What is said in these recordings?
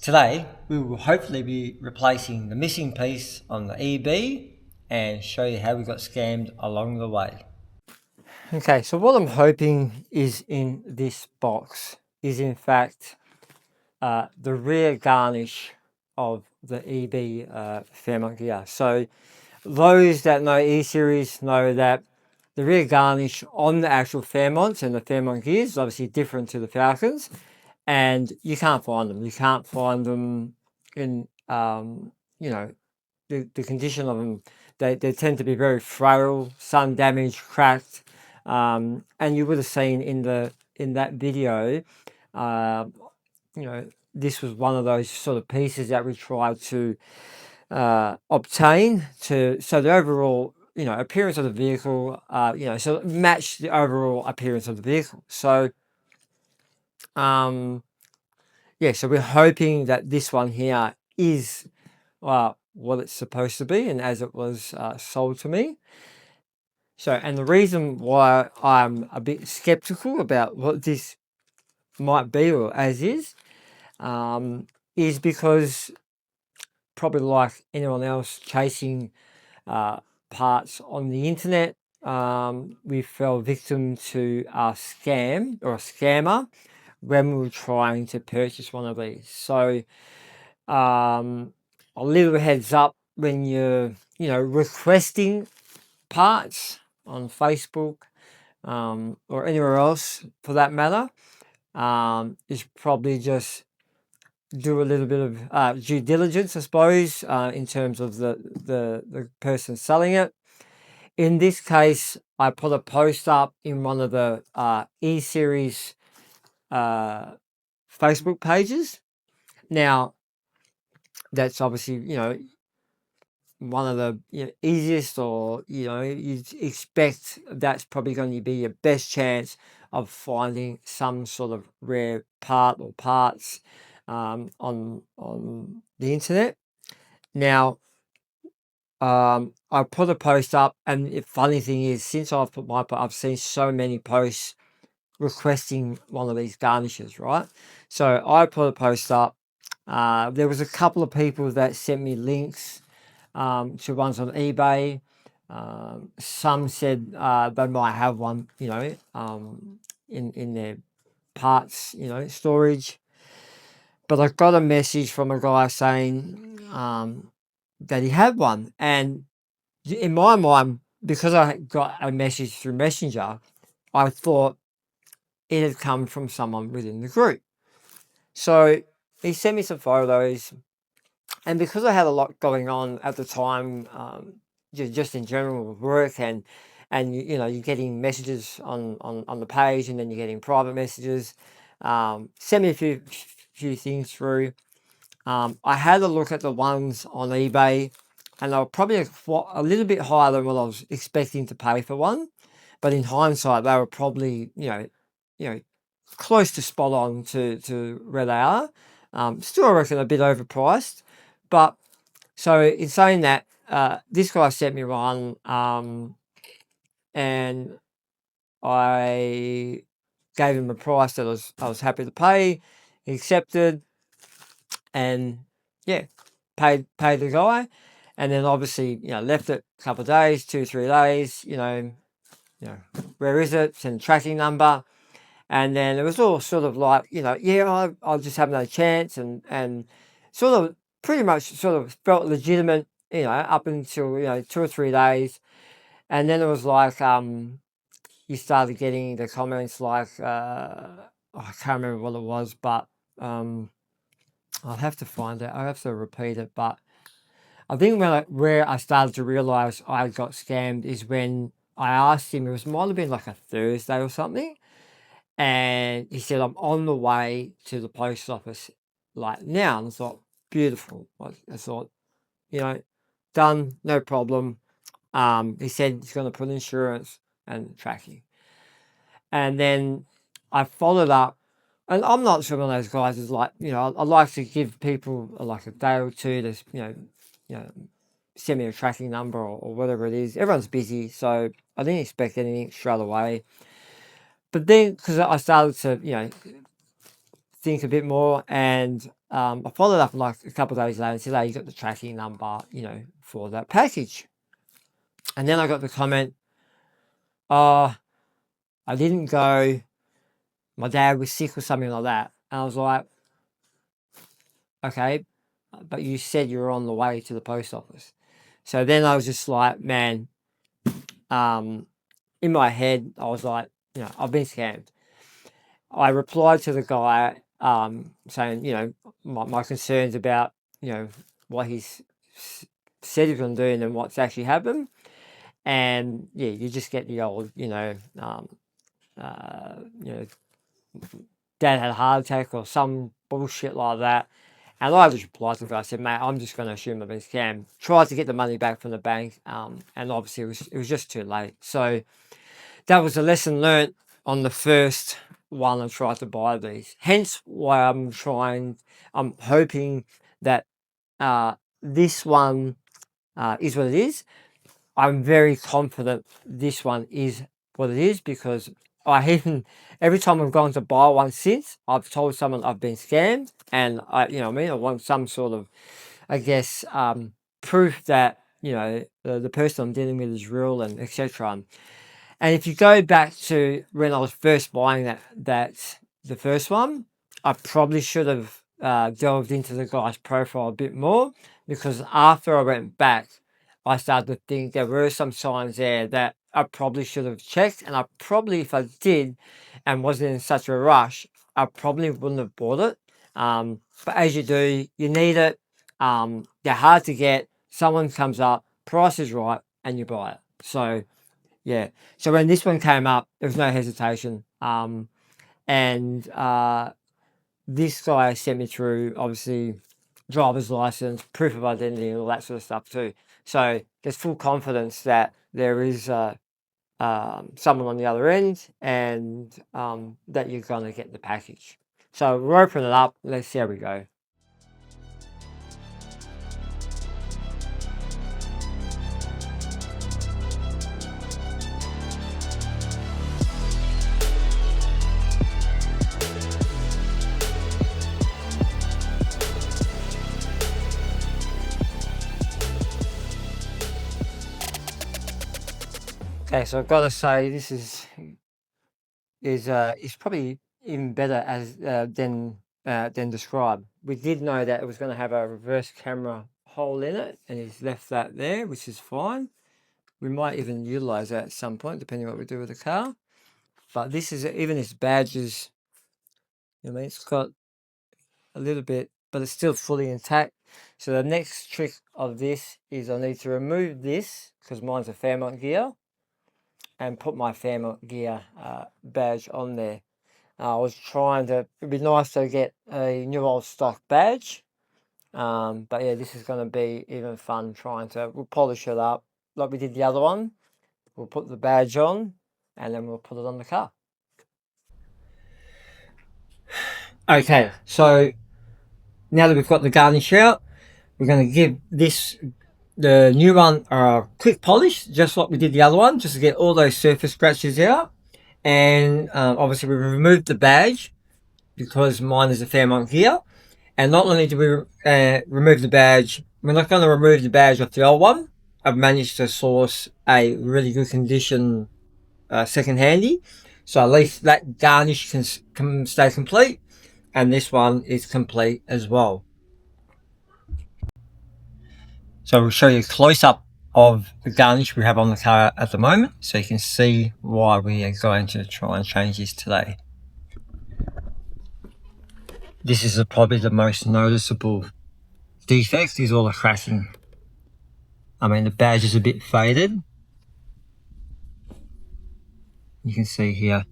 Today, we will hopefully be replacing the missing piece on the EB and show you how we got scammed along the way. Okay, so what I'm hoping is in this box is in fact the rear garnish of the EB Fairmont Ghia. So those that know E-Series know that the rear garnish on the actual Fairmonts and the Fairmont Ghias is obviously different to the Falcons, and you can't find them. You can't find them in, the condition of them. They tend to be very frail, sun damaged, cracked, and you would have seen in that video, this was one of those sort of pieces that we tried to obtain so the overall appearance of the vehicle so match the overall appearance of the vehicle. So so we're hoping that this one here is what it's supposed to be and as it was sold to me. So, and the reason why I'm a bit skeptical about what this might be or as is because probably like anyone else chasing parts on the internet, we fell victim to a scam or a scammer when we were trying to purchase one of these. So a little heads up when you're requesting parts on Facebook or anywhere else for that matter, is probably just do a little bit of due diligence, I suppose, in terms of the person selling it. In this case, I put a post up in one of the E-Series Facebook pages. Now, that's obviously, one of the easiest, or, you'd expect that's probably going to be your best chance of finding some sort of rare part or parts on the internet. Now, I put a post up, and the funny thing is, since I've put my post, I've seen so many posts requesting one of these garnishes, right? So I put a post up. There was a couple of people that sent me links to ones on eBay. Some said they might have one, in their parts, storage. But I got a message from a guy saying that he had one, and in my mind, because I got a message through Messenger, I thought it had come from someone within the group. So he sent me some photos, and because I had a lot going on at the time, just in general with work, and you're getting messages on the page, and then you're getting private messages. Send me a few things through. I had a look at the ones on eBay, and they were probably a little bit higher than what I was expecting to pay for one. But in hindsight, they were probably close to spot on to where they are. Still, I reckon a bit overpriced. But so in saying that, this guy sent me one, and I gave him a price that I was happy to pay. He accepted, and paid the guy, and then obviously left it a couple of days, 2-3 days. Where is it? Send a tracking number. And then it was all sort of like, I'll just have no chance, and sort of pretty much sort of felt legitimate, up until, 2 or 3 days. And then it was like, you started getting the comments like, I can't remember what it was, but I'll have to find it. I'll have to repeat it. But I think where I started to realize I got scammed is when I asked him, might have been like a Thursday or something. And he said, I'm on the way to the post office like now. And I thought, beautiful. I thought, done, no problem. He said he's going to put insurance and tracking. And then I followed up, and I'm not sure one of those guys is like, I like to give people like a day or two to, send me a tracking number or whatever it is. Everyone's busy, so I didn't expect anything straight away. But then, because I started to, think a bit more, and I followed up like a couple of days later and said, "Hey, you got the tracking number, for that package." And then I got the comment, "Oh, I didn't go. My dad was sick or something like that." And I was like, "Okay, but you said you were on the way to the post office." So then I was just like, man, in my head, I was like, I've been scammed. I replied to the guy saying, my concerns about, what he's said he's going to do and then what's actually happened. And yeah, you just get the old, dad had a heart attack or some bullshit like that. And I just replied to the guy. I said, "Mate, I'm just going to assume I've been scammed." Tried to get the money back from the bank, and obviously it was just too late. So that was a lesson learnt on the first one I tried to buy these. Hence why I'm hoping that this one is what it is. I'm very confident this one is what it is, because every time I've gone to buy one since, I've told someone I've been scammed, and I want some sort of, I guess, proof that the person I'm dealing with is real, and etc. And if you go back to when I was first buying the first one, I probably should have delved into the guy's profile a bit more, because after I went back, I started to think there were some signs there that I probably should have checked. And I probably, if I did and wasn't in such a rush, I probably wouldn't have bought it. But as you do, you need it. They're hard to get. Someone comes up, price is right, and you buy it. So yeah. So when this one came up, there was no hesitation. And this guy sent me through, obviously, driver's license, proof of identity, and all that sort of stuff too. So there's full confidence that there is someone on the other end, and that you're going to get the package. So we'll open it up. Let's see how we go. Okay, so I've got to say this is probably even better as than described. We did know that it was going to have a reverse camera hole in it, and he's left that there, which is fine. We might even utilize that at some point, depending on what we do with the car. But this is, even its badges, it's got a little bit, but it's still fully intact. So the next trick of this is I need to remove this, because mine's a Fairmont Ghia, and put my Fairmont Ghia badge on there. I was trying to, it'd be nice to get a new old stock badge. But yeah, this is going to be even fun we'll polish it up like we did the other one. We'll put the badge on, and then we'll put it on the car. Okay, so now that we've got the garnish out, we're going to give the new one a quick polish, just like we did the other one, just to get all those surface scratches out. And obviously we removed the badge, because mine is a Fairmont Ghia. And not only do we remove the badge, we're not going to remove the badge off the old one. I've managed to source a really good condition second handy, so at least that garnish can stay complete, and this one is complete as well. So we'll show you a close-up of the garnish we have on the car at the moment, so you can see why we are going to try and change this today. This is probably the most noticeable defect, is all the cracking. I mean, the badge is a bit faded. You can see here,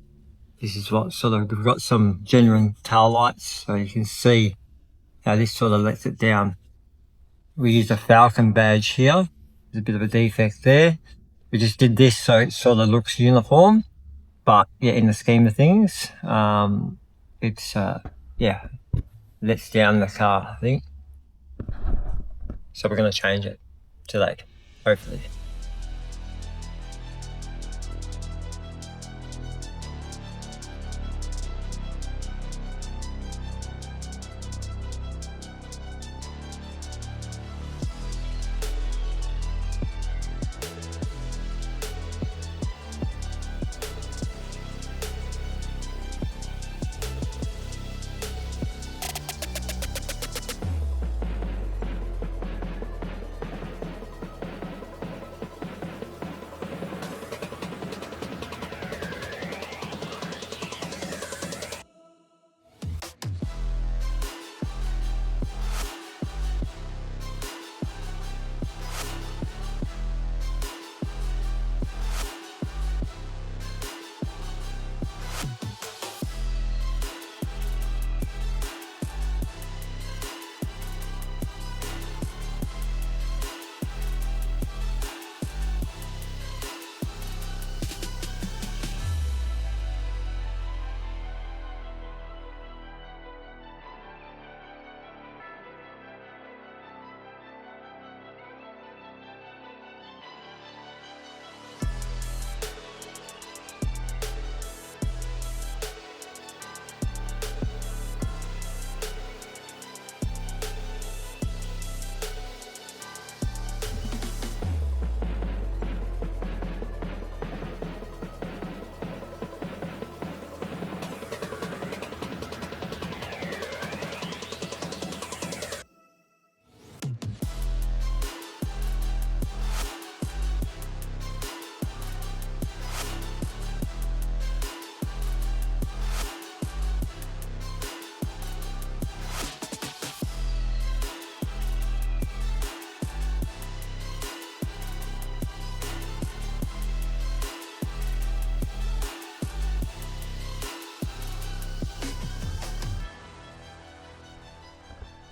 this is what we've got some genuine tail lights, so you can see how this sort of lets it down. We used a Falcon badge here. There's a bit of a defect there. We just did this so it sort of looks uniform, but yeah, in the scheme of things, it's yeah, lets down the car, I think. So we're going to change it today, hopefully.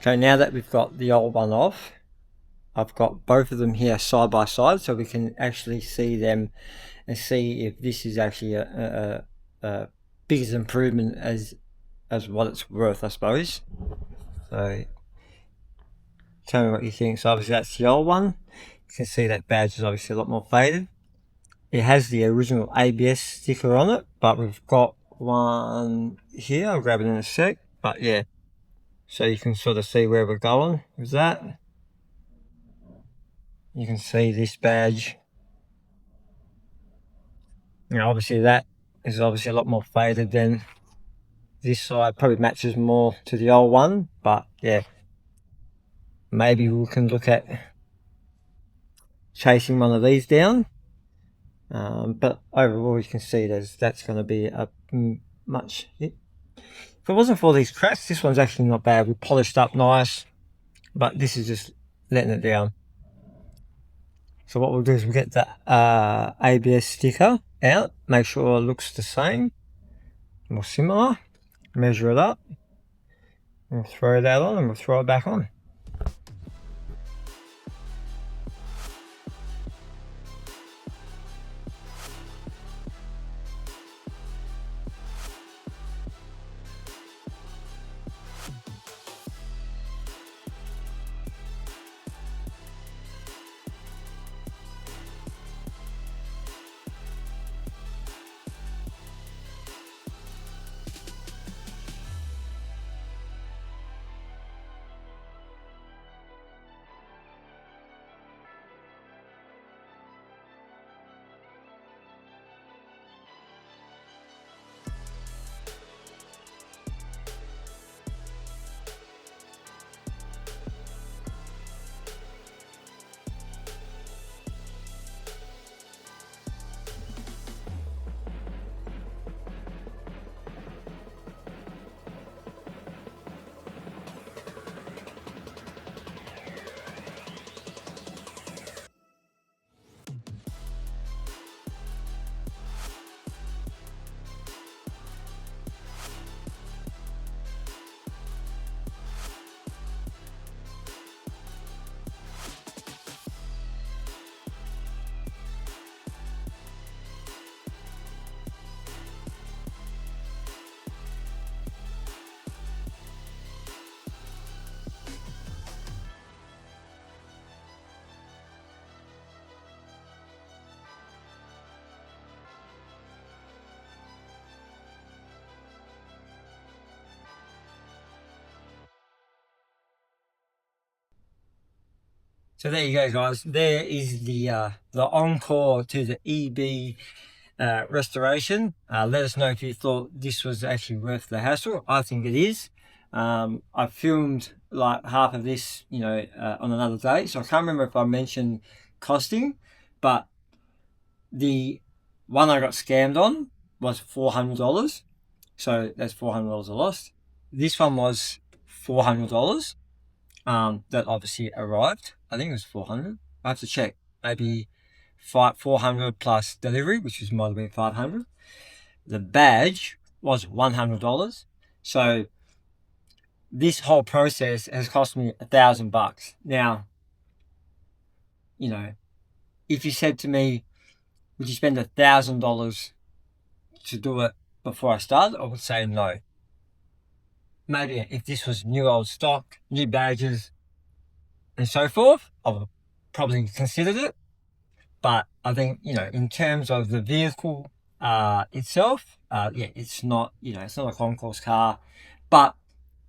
Okay, now that we've got the old one off, I've got both of them here side by side, so we can actually see them and see if this is actually a biggest improvement as what it's worth, I suppose. So tell me what you think. So obviously that's the old one. You can see that badge is obviously a lot more faded. It has the original ABS sticker on it, but we've got one here. I'll grab it in a sec. But yeah, so you can sort of see where we're going with that. You can see this badge. You know, obviously that is obviously a lot more faded than this side. Probably matches more to the old one, but yeah, maybe we can look at chasing one of these down. But overall, you can see that's going to be a much. If it wasn't for these cracks, this one's actually not bad. We polished up nice, but this is just letting it down. So what we'll do is we'll get the ABS sticker out, make sure it looks the same or similar, measure it up, and we'll throw that on and we'll throw it back on. So there you go, guys. There is the encore to the EB restoration. Let us know if you thought this was actually worth the hassle. I think it is. I filmed like half of this, on another day, so I can't remember if I mentioned costing, but the one I got scammed on was $400, so that's $400 I lost. This one was $400. That obviously arrived. I think it was 400. I have to check. Maybe 400 plus delivery, which was might have been 500. The badge was $100. So this whole process has cost me $1,000. Now, if you said to me, would you spend $1,000 to do it before I started? I would say no. Maybe if this was new old stock, new badges, and so forth, I would probably considered it. But I think, in terms of the vehicle itself, it's not, it's not a concourse car. But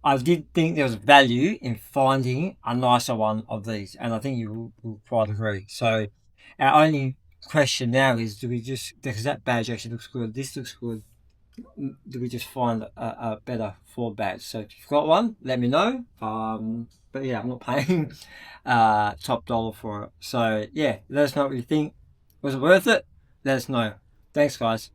I did think there was value in finding a nicer one of these. And I think you will quite agree. So our only question now is, because that badge actually looks good, this looks good, do we just find a better Ford badge? So if you've got one, let me know. But yeah, I'm not paying top dollar for it. So yeah, let us know what you think. Was it worth it? Let us know. Thanks, guys.